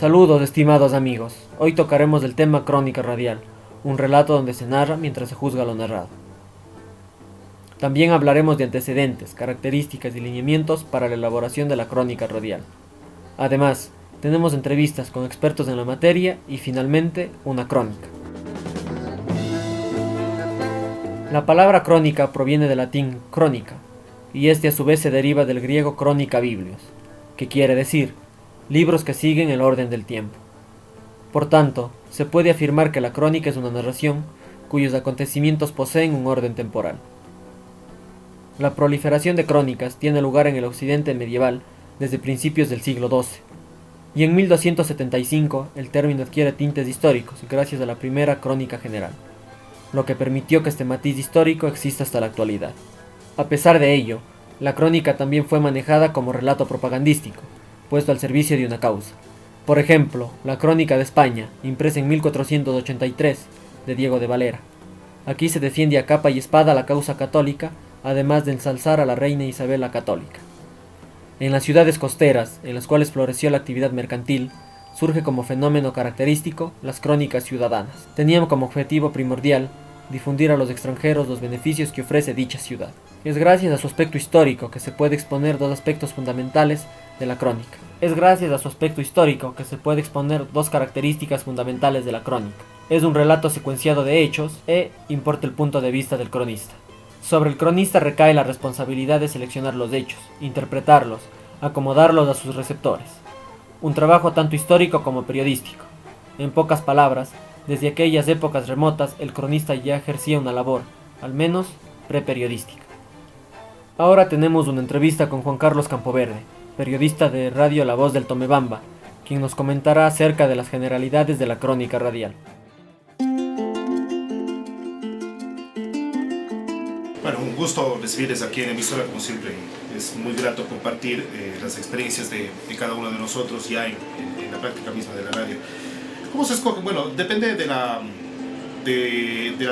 Saludos, estimados amigos. Hoy tocaremos el tema Crónica Radial, un relato donde se narra mientras se juzga lo narrado. También hablaremos de antecedentes, características y lineamientos para la elaboración de la Crónica Radial. Además, tenemos entrevistas con expertos en la materia y finalmente una crónica. La palabra crónica proviene del latín crónica, y este a su vez se deriva del griego crónica biblios, que quiere decir libros que siguen el orden del tiempo. Por tanto, se puede afirmar que la crónica es una narración cuyos acontecimientos poseen un orden temporal. La proliferación de crónicas tiene lugar en el occidente medieval desde principios del siglo XII, y en 1275 el término adquiere tintes históricos gracias a la primera crónica general, lo que permitió que este matiz histórico exista hasta la actualidad. A pesar de ello, la crónica también fue manejada como relato propagandístico, puesto al servicio de una causa. Por ejemplo, la Crónica de España, impresa en 1483, de Diego de Valera. Aquí se defiende a capa y espada la causa católica, además de ensalzar a la reina Isabel la Católica. En las ciudades costeras, en las cuales floreció la actividad mercantil, surge como fenómeno característico las crónicas ciudadanas. Tenían como objetivo primordial difundir a los extranjeros los beneficios que ofrece dicha ciudad. Es gracias a su aspecto histórico que se puede exponer dos aspectos fundamentales de la crónica. Es gracias a su aspecto histórico que se puede exponer dos características fundamentales de la crónica. Es un relato secuenciado de hechos e importa el punto de vista del cronista. Sobre el cronista recae la responsabilidad de seleccionar los hechos, interpretarlos, acomodarlos a sus receptores. Un trabajo tanto histórico como periodístico. En pocas palabras, desde aquellas épocas remotas el cronista ya ejercía una labor, al menos preperiodística. Ahora tenemos una entrevista con Juan Carlos Campoverde, periodista de Radio La Voz del Tomebamba, quien nos comentará acerca de las generalidades de la crónica radial. Bueno, un gusto recibirles aquí en emisora, como siempre. Es muy grato compartir las experiencias de cada uno de nosotros ya en la práctica misma de la radio. ¿Cómo se escoge? Bueno, depende de la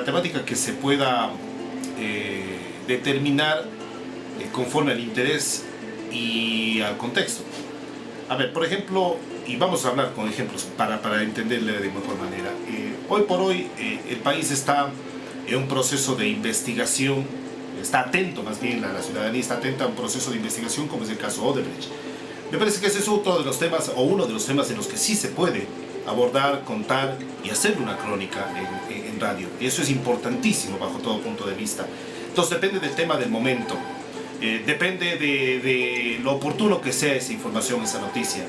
temática que se pueda determinar conforme al interés y al contexto. A ver, por ejemplo, y vamos a hablar con ejemplos para entenderle de mejor manera. Hoy por hoy el país está en un proceso de investigación, está atento, más bien la ciudadanía está atenta a un proceso de investigación como es el caso Odebrecht. Me parece que ese es otro de los temas, o uno de los temas en los que sí se puede abordar, contar y hacer una crónica en radio. Y eso es importantísimo bajo todo punto de vista. Entonces depende del tema del momento. Depende de lo oportuno que sea esa información, esa noticia.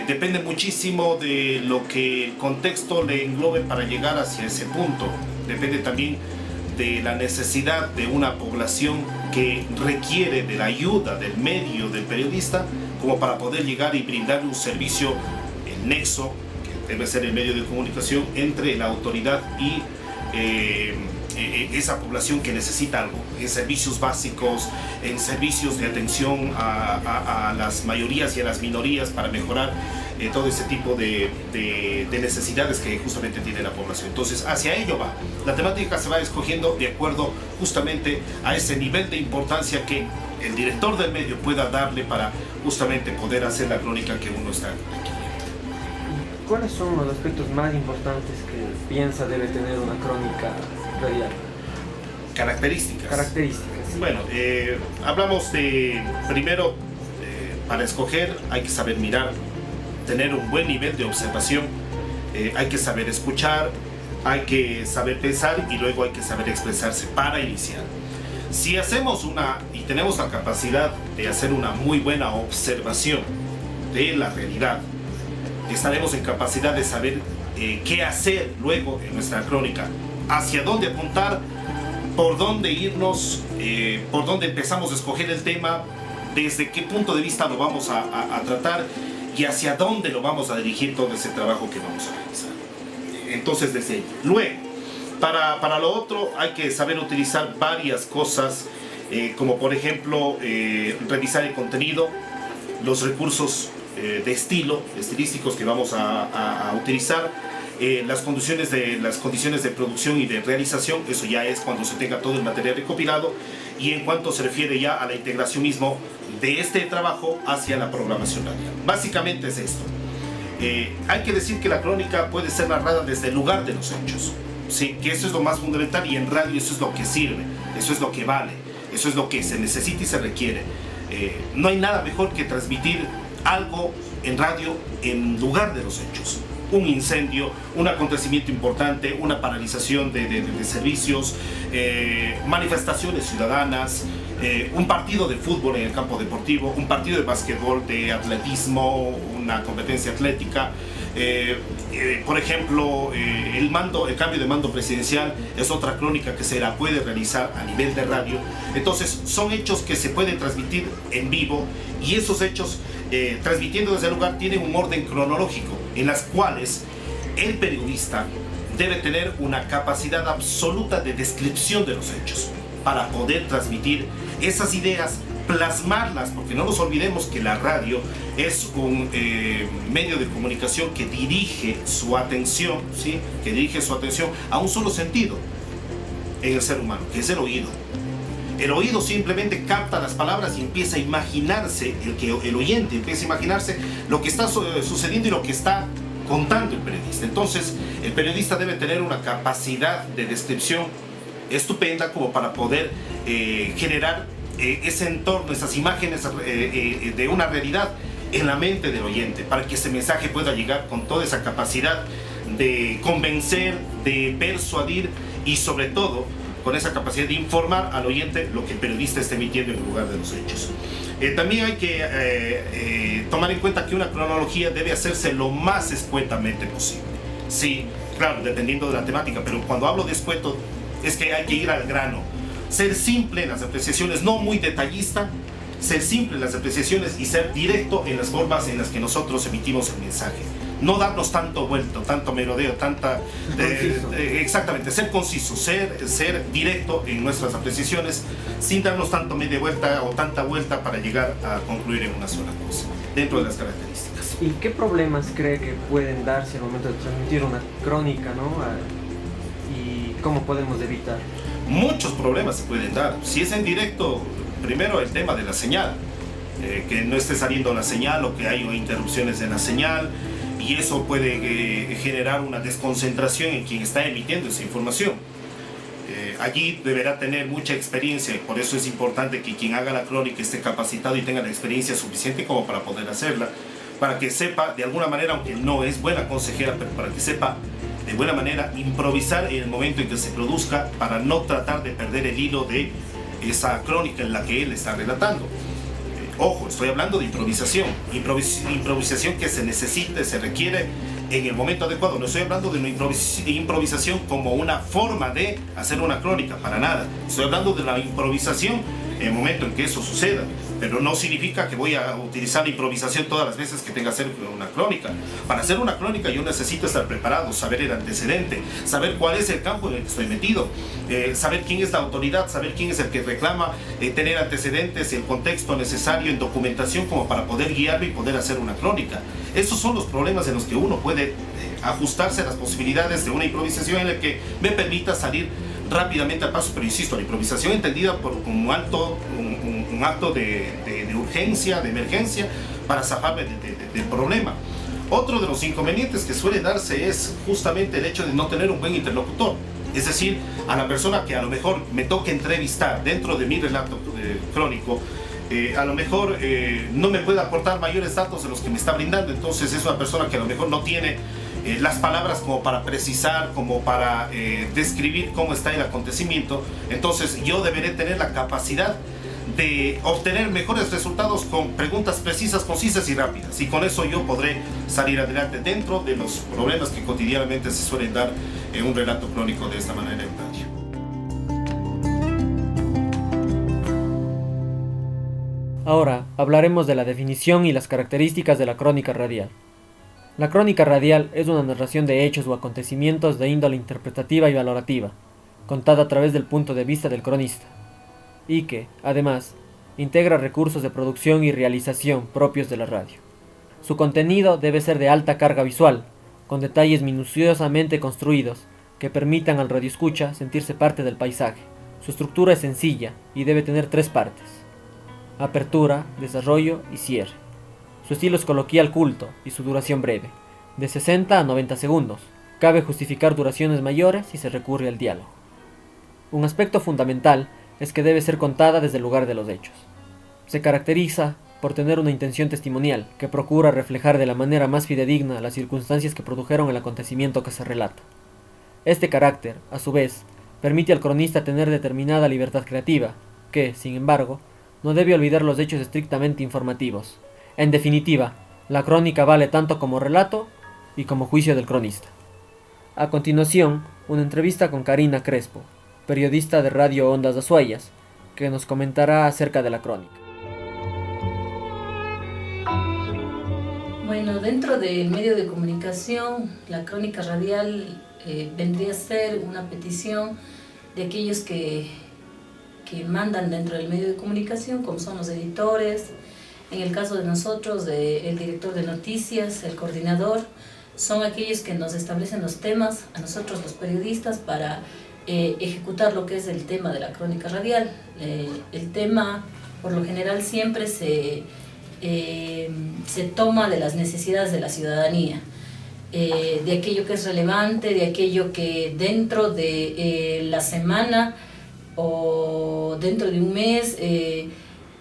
Depende muchísimo de lo que el contexto le englobe para llegar hacia ese punto. Depende también de la necesidad de una población que requiere de la ayuda del medio, del periodista, como para poder llegar y brindar un servicio, el nexo, que debe ser el medio de comunicación entre la autoridad y esa población que necesita algo, en servicios básicos, en servicios de atención a las mayorías y a las minorías para mejorar todo ese tipo de necesidades que justamente tiene la población. Entonces, hacia ello va. La temática se va escogiendo de acuerdo justamente a ese nivel de importancia que el director del medio pueda darle para justamente poder hacer la crónica que uno está requiriendo. ¿Cuáles son los aspectos más importantes que piensa debe tener una crónica radial? Características. Sí. Bueno, hablamos de, primero, para escoger hay que saber mirar, tener un buen nivel de observación, hay que saber escuchar, hay que saber pensar y luego hay que saber expresarse para iniciar. Si hacemos y tenemos la capacidad de hacer una muy buena observación de la realidad, estaremos en capacidad de saber qué hacer luego en nuestra crónica, hacia dónde apuntar, por dónde irnos, por dónde empezamos a escoger el tema, desde qué punto de vista lo vamos a tratar y hacia dónde lo vamos a dirigir todo ese trabajo que vamos a realizar. Entonces, desde ahí. Luego, para lo otro hay que saber utilizar varias cosas, como por ejemplo revisar el contenido, los recursos de estilísticos que vamos a utilizar, las condiciones de producción y de realización. Eso ya es cuando se tenga todo el material recopilado, y en cuanto se refiere ya a la integración mismo de este trabajo hacia la programación radial. Básicamente es esto. Hay que decir que la crónica puede ser narrada desde el lugar de los hechos, ¿sí? Que eso es lo más fundamental, y en radio eso es lo que sirve, eso es lo que vale, eso es lo que se necesita y se requiere. No hay nada mejor que transmitir algo en radio en lugar de los hechos. Un incendio, un acontecimiento importante, una paralización de servicios, manifestaciones ciudadanas, un partido de fútbol en el campo deportivo, un partido de básquetbol, de atletismo, una competencia atlética. Por ejemplo, el cambio de mando presidencial es otra crónica que se la puede realizar a nivel de radio. Entonces son hechos que se pueden transmitir en vivo, y esos hechos, transmitiendo desde el lugar, tienen un orden cronológico en las cuales el periodista debe tener una capacidad absoluta de descripción de los hechos para poder transmitir esas ideas, plasmarlas, porque no nos olvidemos que la radio es un medio de comunicación que dirige su atención, ¿sí? Que dirige su atención a un solo sentido en el ser humano, que es el oído. El oído simplemente capta las palabras y empieza a imaginarse, el oyente empieza a imaginarse lo que está sucediendo y lo que está contando el periodista. Entonces, el periodista debe tener una capacidad de descripción estupenda como para poder generar ese entorno, esas imágenes de una realidad en la mente del oyente, para que ese mensaje pueda llegar con toda esa capacidad de convencer, de persuadir y sobre todo con esa capacidad de informar al oyente lo que el periodista está emitiendo en lugar de los hechos. También hay que tomar en cuenta que una cronología debe hacerse lo más escuetamente posible. Sí, claro, dependiendo de la temática, pero cuando hablo de escueto es que hay que ir al grano. Ser simple en las apreciaciones, no muy detallista, ser simple en las apreciaciones y ser directo en las formas en las que nosotros emitimos el mensaje. No darnos tanto vuelto, tanto merodeo, exactamente, ser conciso, ser directo en nuestras apreciaciones, sin darnos tanto media vuelta o tanta vuelta para llegar a concluir en una sola cosa, dentro de las características. ¿Y qué problemas cree que pueden darse al momento de transmitir una crónica, ¿no? ¿Y cómo podemos evitar? Muchos problemas se pueden dar. Si es en directo, primero el tema de la señal, que no esté saliendo la señal o que hay interrupciones en la señal, y eso puede generar una desconcentración en quien está emitiendo esa información. Allí deberá tener mucha experiencia, por eso es importante que quien haga la crónica esté capacitado y tenga la experiencia suficiente como para poder hacerla, para que sepa de alguna manera, aunque no es buena consejera, pero para que sepa de buena manera improvisar en el momento en que se produzca, para no tratar de perder el hilo de esa crónica en la que él está relatando. Ojo, estoy hablando de improvisación, improvisación que se necesita, se requiere en el momento adecuado. No estoy hablando de una improvisación como una forma de hacer una crónica, para nada. Estoy hablando de la improvisación en el momento en que eso suceda, pero no significa que voy a utilizar la improvisación todas las veces que tenga que hacer una crónica. Para hacer una crónica yo necesito estar preparado, saber el antecedente, saber cuál es el campo en el que estoy metido, saber quién es la autoridad, saber quién es el que reclama, tener antecedentes, el contexto necesario en documentación como para poder guiarme y poder hacer una crónica. Esos son los problemas en los que uno puede ajustarse a las posibilidades de una improvisación en la que me permita salir rápidamente al paso, pero insisto, la improvisación entendida como un acto de urgencia, de emergencia, para zafarme del problema. Otro de los inconvenientes que suele darse es justamente el hecho de no tener un buen interlocutor. Es decir, a la persona que a lo mejor me toque entrevistar dentro de mi relato crónico, a lo mejor no me puede aportar mayores datos de los que me está brindando. Entonces es una persona que a lo mejor no tiene las palabras como para precisar, como para describir cómo está el acontecimiento. Entonces yo deberé tener la capacidad de obtener mejores resultados con preguntas precisas, concisas y rápidas, y con eso yo podré salir adelante dentro de los problemas que cotidianamente se suelen dar en un relato crónico de esta manera en radio. Ahora hablaremos de la definición y las características de la crónica radial. La crónica radial es una narración de hechos o acontecimientos de índole interpretativa y valorativa, contada a través del punto de vista del cronista, y que, además, integra recursos de producción y realización propios de la radio. Su contenido debe ser de alta carga visual, con detalles minuciosamente construidos que permitan al radioescucha sentirse parte del paisaje. Su estructura es sencilla y debe tener 3 partes: apertura, desarrollo y cierre. Su estilo es coloquial culto y su duración breve, de 60 a 90 segundos. Cabe justificar duraciones mayores si se recurre al diálogo. Un aspecto fundamental es que debe ser contada desde el lugar de los hechos. Se caracteriza por tener una intención testimonial que procura reflejar de la manera más fidedigna las circunstancias que produjeron el acontecimiento que se relata. Este carácter, a su vez, permite al cronista tener determinada libertad creativa, que, sin embargo, no debe olvidar los hechos estrictamente informativos. En definitiva, la crónica vale tanto como relato y como juicio del cronista. A continuación, una entrevista con Karina Crespo, periodista de Radio Ondas Azuayas, que nos comentará acerca de la crónica. Bueno, dentro del medio de comunicación, la crónica radial vendría a ser una petición de aquellos que mandan dentro del medio de comunicación, como son los editores, en el caso de nosotros, el director de noticias, el coordinador, son aquellos que nos establecen los temas, a nosotros los periodistas, para ejecutar lo que es el tema de la crónica radial. El tema, por lo general, siempre se toma de las necesidades de la ciudadanía, de aquello que es relevante, de aquello que dentro de la semana o dentro de un mes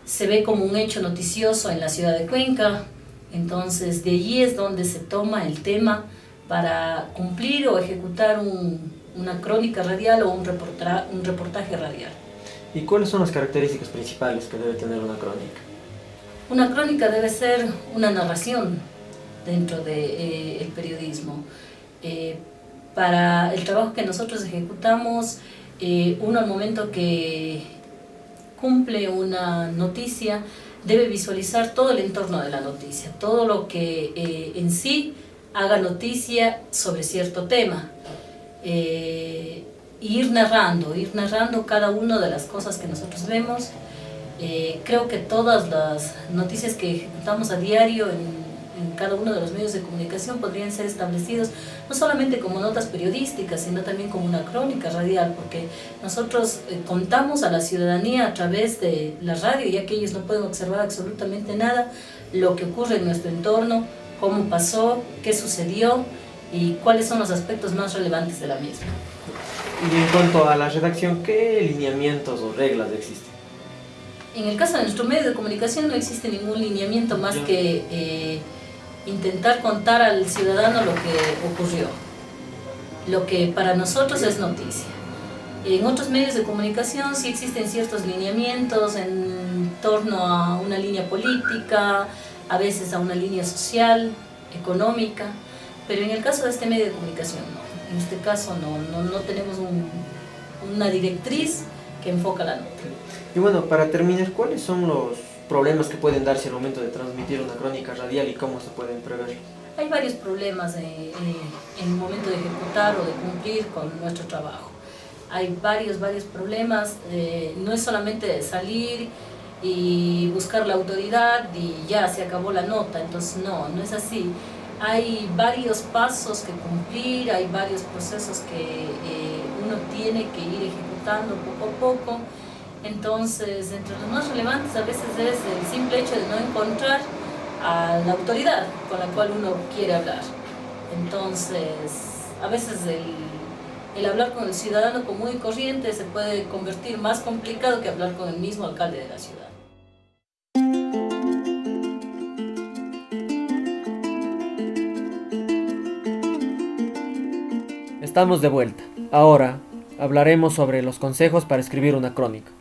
se ve como un hecho noticioso en la ciudad de Cuenca. Entonces de allí es donde se toma el tema para cumplir o ejecutar una crónica radial o un reportaje radial. ¿Y cuáles son las características principales que debe tener una crónica? Una crónica debe ser una narración dentro del periodismo. Para el trabajo que nosotros ejecutamos, uno al momento que cumple una noticia debe visualizar todo el entorno de la noticia, todo lo que en sí haga noticia sobre cierto tema. Ir narrando cada una de las cosas que nosotros vemos. Creo que todas las noticias que ejecutamos a diario en cada uno de los medios de comunicación podrían ser establecidos no solamente como notas periodísticas, sino también como una crónica radial, porque nosotros contamos a la ciudadanía a través de la radio, ya que ellos no pueden observar absolutamente nada, lo que ocurre en nuestro entorno, cómo pasó, qué sucedió y cuáles son los aspectos más relevantes de la misma. Y en cuanto a la redacción, ¿qué lineamientos o reglas existen? En el caso de nuestro medio de comunicación no existe ningún lineamiento más que intentar contar al ciudadano lo que ocurrió, lo que para nosotros es noticia. En otros medios de comunicación sí existen ciertos lineamientos en torno a una línea política, a veces a una línea social, económica, pero en el caso de este medio de comunicación no. En este caso no tenemos una directriz que enfoca la nota. Y bueno, para terminar, ¿cuáles son los problemas que pueden darse al momento de transmitir una crónica radial y cómo se pueden prever? Hay varios problemas en el momento de ejecutar o de cumplir con nuestro trabajo. Hay varios problemas, no es solamente salir y buscar la autoridad y ya se acabó la nota, entonces no es así. Hay varios pasos que cumplir, hay varios procesos que uno tiene que ir ejecutando poco a poco. Entonces, entre los más relevantes a veces es el simple hecho de no encontrar a la autoridad con la cual uno quiere hablar. Entonces, a veces el hablar con el ciudadano común y corriente se puede convertir más complicado que hablar con el mismo alcalde de la ciudad. Estamos de vuelta. Ahora hablaremos sobre los consejos para escribir una crónica.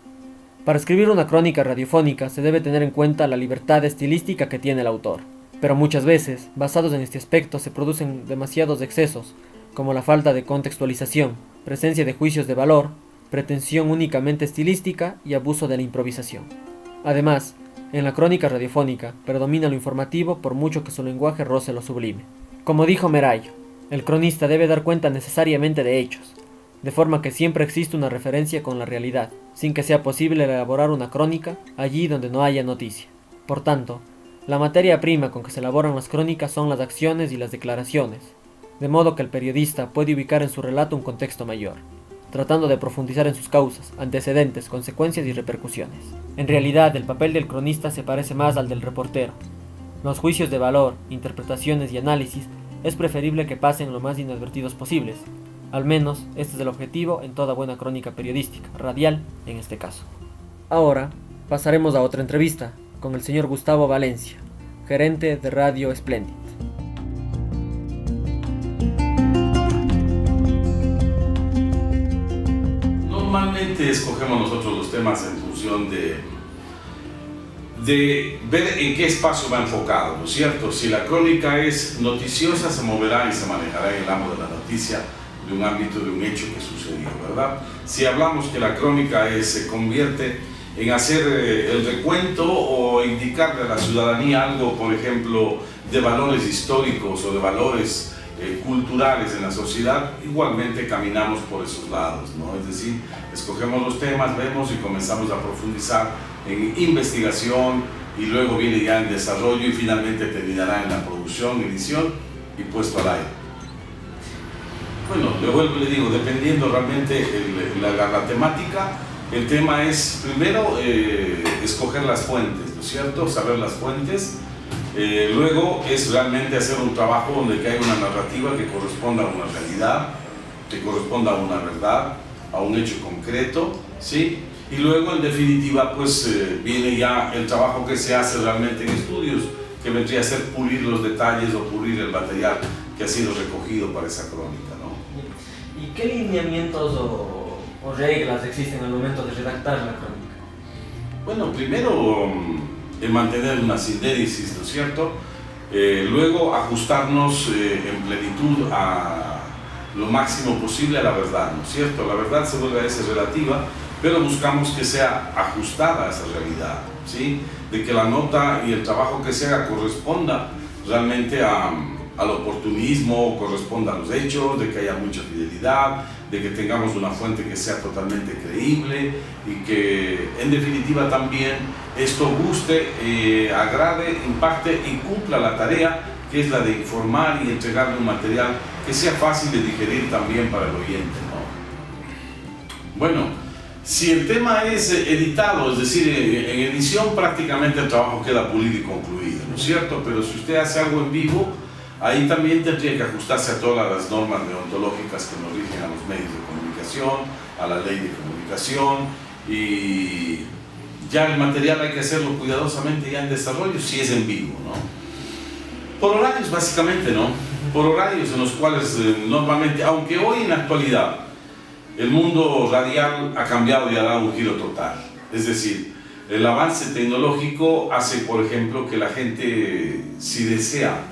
Para escribir una crónica radiofónica se debe tener en cuenta la libertad estilística que tiene el autor, pero muchas veces, basados en este aspecto, se producen demasiados excesos, como la falta de contextualización, presencia de juicios de valor, pretensión únicamente estilística y abuso de la improvisación. Además, en la crónica radiofónica predomina lo informativo por mucho que su lenguaje roce lo sublime. Como dijo Merayo, el cronista debe dar cuenta necesariamente de hechos, de forma que siempre existe una referencia con la realidad, sin que sea posible elaborar una crónica allí donde no haya noticia. Por tanto, la materia prima con que se elaboran las crónicas son las acciones y las declaraciones, de modo que el periodista puede ubicar en su relato un contexto mayor, tratando de profundizar en sus causas, antecedentes, consecuencias y repercusiones. En realidad, el papel del cronista se parece más al del reportero. Los juicios de valor, interpretaciones y análisis es preferible que pasen lo más inadvertidos posibles. Al menos este es el objetivo en toda buena crónica periodística, radial en este caso. Ahora pasaremos a otra entrevista con el señor Gustavo Valencia, gerente de Radio Splendid. Normalmente escogemos nosotros los temas en función de ver en qué espacio va enfocado, ¿no es cierto? Si la crónica es noticiosa, se moverá y se manejará en el ámbito de la noticia, de un ámbito de un hecho que sucedió, ¿verdad? Si hablamos que la crónica se convierte en hacer el recuento o indicarle a la ciudadanía algo, por ejemplo, de valores históricos o de valores culturales en la sociedad, igualmente caminamos por esos lados, ¿no? Es decir, escogemos los temas, vemos y comenzamos a profundizar en investigación y luego viene ya el desarrollo y finalmente terminará en la producción, edición y puesto al aire. Bueno, le vuelvo y le digo, dependiendo realmente la temática, el tema es primero escoger las fuentes, ¿no es cierto? Saber las fuentes. Luego es realmente hacer un trabajo donde haya una narrativa que corresponda a una realidad, que corresponda a una verdad, a un hecho concreto, ¿sí? Y luego en definitiva pues viene ya el trabajo que se hace realmente en estudios, que vendría a ser pulir los detalles o pulir el material que ha sido recogido para esa crónica, ¿no? ¿Y qué lineamientos o reglas existen al momento de redactar la crónica? Bueno, primero mantener una síntesis, ¿no es cierto? Luego ajustarnos en plenitud a lo máximo posible a la verdad, ¿no es cierto? La verdad se vuelve a veces relativa, pero buscamos que sea ajustada a esa realidad, ¿sí? De que la nota y el trabajo que se haga corresponda realmente al oportunismo, corresponda a los hechos, de que haya mucha fidelidad, de que tengamos una fuente que sea totalmente creíble y que en definitiva también esto guste, agrade, impacte y cumpla la tarea que es la de informar y entregarle un material que sea fácil de digerir también para el oyente, ¿no? Bueno, si el tema es editado, es decir, en edición prácticamente el trabajo queda pulido y concluido, ¿no es cierto? Pero si usted hace algo en vivo, ahí también tendría que ajustarse a todas las normas deontológicas que nos rigen a los medios de comunicación, a la ley de comunicación, y ya el material hay que hacerlo cuidadosamente ya en desarrollo si es en vivo, ¿no? Por horarios básicamente, ¿no? Por horarios en los cuales normalmente, aunque hoy en la actualidad el mundo radial ha cambiado y ha dado un giro total, es decir, el avance tecnológico hace, por ejemplo, que la gente, si desea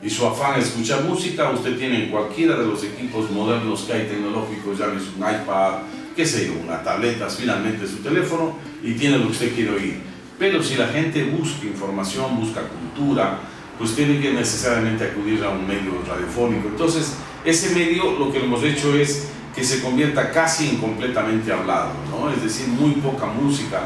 y su afán es escuchar música, usted tiene en cualquiera de los equipos modernos que hay tecnológicos, ya es un iPad, qué sé yo, una tableta, finalmente su teléfono, y tiene lo que usted quiere oír. Pero si la gente busca información, busca cultura, pues tiene que necesariamente acudir a un medio radiofónico. Entonces, ese medio lo que hemos hecho es que se convierta casi en completamente hablado, ¿no? Es decir, muy poca música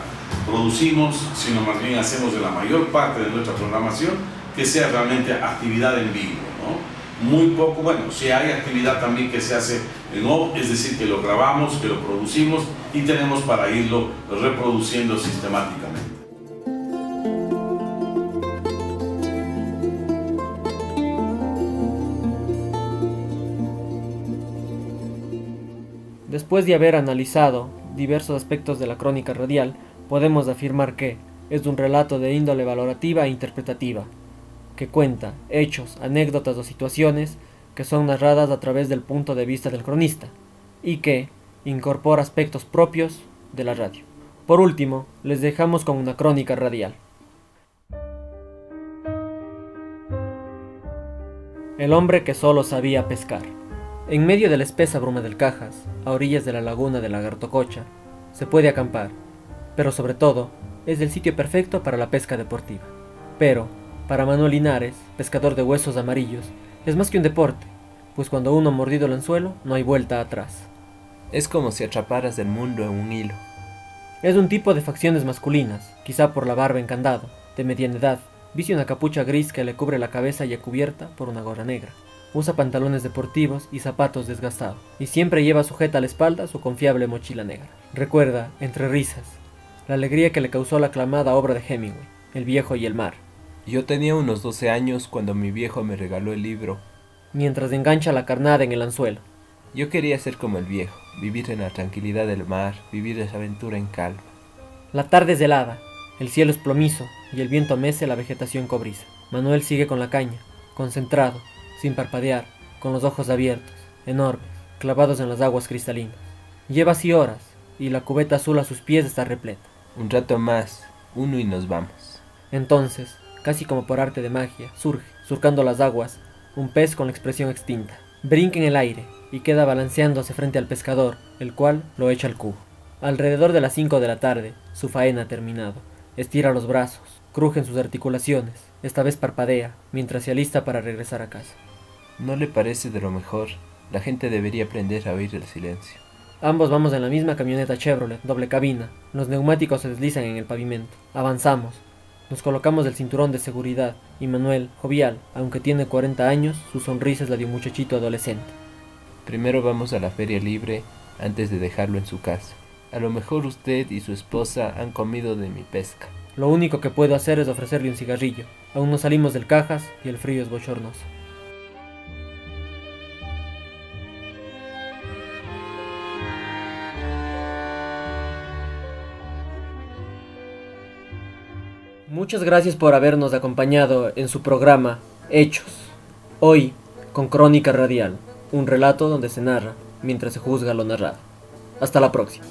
producimos, sino más bien hacemos de la mayor parte de nuestra programación que sea realmente actividad en vivo, ¿no? Muy poco, bueno, si hay actividad también que se hace en off, es decir, que lo grabamos, que lo producimos y tenemos para irlo reproduciendo sistemáticamente. Después de haber analizado diversos aspectos de la crónica radial, podemos afirmar que es un relato de índole valorativa e interpretativa, que cuenta hechos, anécdotas o situaciones que son narradas a través del punto de vista del cronista, y que incorpora aspectos propios de la radio. Por último, les dejamos con una crónica radial. El hombre que solo sabía pescar. En medio de la espesa bruma del Cajas, a orillas de la laguna de Lagartococha, se puede acampar, pero sobre todo, es el sitio perfecto para la pesca deportiva. Pero, para Manuel Linares, pescador de huesos amarillos, es más que un deporte, pues cuando uno ha mordido el anzuelo, no hay vuelta atrás. Es como si atraparas el mundo en un hilo. Es un tipo de facciones masculinas, quizá por la barba en candado, de mediana edad, viste una capucha gris que le cubre la cabeza y cubierta por una gorra negra. Usa pantalones deportivos y zapatos desgastados, y siempre lleva sujeta a la espalda su confiable mochila negra. Recuerda, entre risas, la alegría que le causó la aclamada obra de Hemingway, El viejo y el mar. Yo tenía unos 12 años cuando mi viejo me regaló el libro mientras engancha la carnada en el anzuelo. Yo quería ser como el viejo, vivir en la tranquilidad del mar, vivir esa aventura en calma. La tarde es helada, el cielo es plomizo y el viento mece la vegetación cobriza. Manuel sigue con la caña, concentrado, sin parpadear, con los ojos abiertos, enormes, clavados en las aguas cristalinas. Lleva así horas, y la cubeta azul a sus pies está repleta. Un rato más, uno y nos vamos. Entonces, casi como por arte de magia, surge, surcando las aguas, un pez con la expresión extinta. Brinca en el aire y queda balanceándose frente al pescador, el cual lo echa al cubo. Alrededor de las 5 de la tarde, su faena ha terminado. Estira los brazos, cruje en sus articulaciones, esta vez parpadea, mientras se alista para regresar a casa. ¿No le parece de lo mejor? La gente debería aprender a oír el silencio. Ambos vamos en la misma camioneta Chevrolet, doble cabina. Los neumáticos se deslizan en el pavimento. Avanzamos. Nos colocamos el cinturón de seguridad y Manuel, jovial, aunque tiene 40 años, su sonrisa es la de un muchachito adolescente. Primero vamos a la feria libre antes de dejarlo en su casa. A lo mejor usted y su esposa han comido de mi pesca. Lo único que puedo hacer es ofrecerle un cigarrillo. Aún no salimos del Cajas y el frío es bochornoso. Muchas gracias por habernos acompañado en su programa Hechos. Hoy, con Crónica Radial, un relato donde se narra mientras se juzga lo narrado. Hasta la próxima.